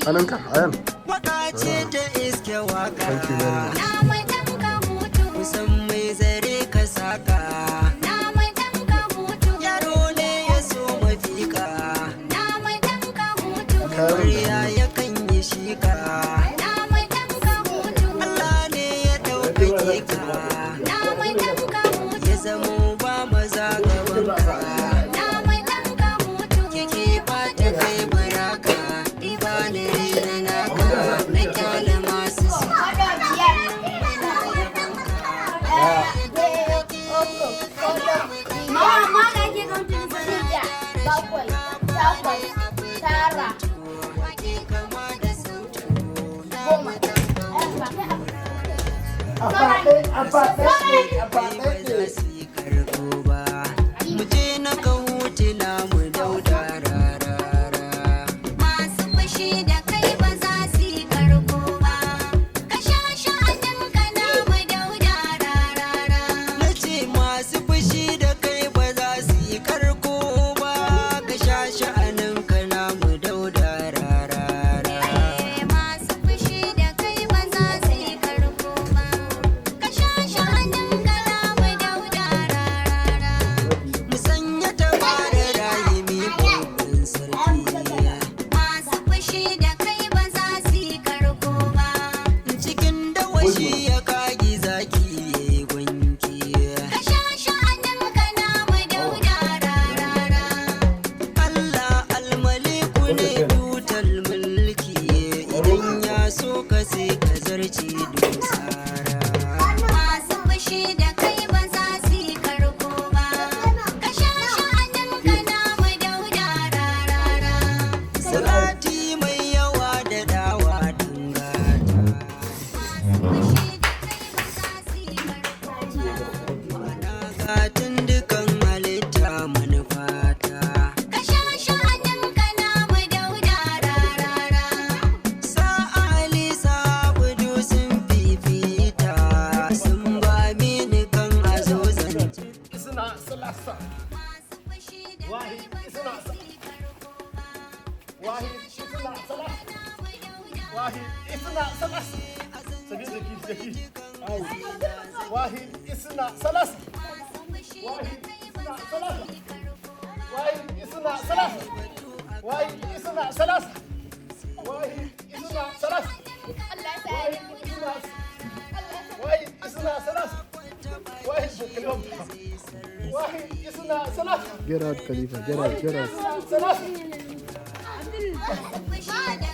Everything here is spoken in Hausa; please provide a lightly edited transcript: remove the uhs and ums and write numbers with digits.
hannunka ayan. Waka ce ta iske waka. Thank you very much. Na mai ɗanka hutu. Kusan mai zare ka saka. Na mai ɗanka hutu. Yaro ne ya so mafika. Na mai ɗanka hutu. Murya ya kan yi shika. Na mai ɗanka hutu. Allah ne ya ɗaukake ka. Na mai ɗanka hutu. Ya zamo ba maza gaban ka. Na mai ɗanka hutu. Keke ba ta kai baraka. Iba ne na naka. Na kyale masu su. Mama na ke kan tun shida, bakwai, takwas, tara, goma. Muje na ka hutu na mu dauda rarara. Masu fushi da kai ba za su yi karko ba. Ka sha sha'aninka na mu dauda rarara. Na ce masu fushi da kai ba za su yi karko ba. Ka sha sha'anin ka na mu dauda rarara. Masu fushi da kai ba za su yi karko ba. Ka sha sha'aninka na mu dauda rarara. Mu sanya tabara rahimi babban sarki. Masu fushi da kai ba za su yi karko ba. Cikin dawashi ya kagi zaki ya yi gwanki. Ka sha sha'aninka na mu dauda rarara. Allah almaliku ne tutal mulki. Idan ya so ka sai ka zarce dusara. Masu fushi da kai ba za su yi karko ba. Ka sha sha'aninka na mu dauda rarara. Salati mai yawa da dawa dangata. Fushi da kai ba za su yi karko ba. Gatin dukan halitta manufata. Ka sha sha'aninka na mu dauda rarara. Sa'ali sabudu sun fifita. Sun ba mini kan azo zance. Isna salasa. Masu fushi da Wahid kai ba za isna su yi karko ba. Wahid isna salasa. Wahid isna salasa. Sabi zaki. Wahid isna salasa. Wahid isna salasa. Wahid isna salasa. Wahid isna salasa. Wahid isna salasa. Allah ta Wahid isna Wahid isna salasa. Wahid بالكلام. واحد اسمه ثلاثة. Get out, Khalifa. Get out. Get out. ثلاثة. Fushi da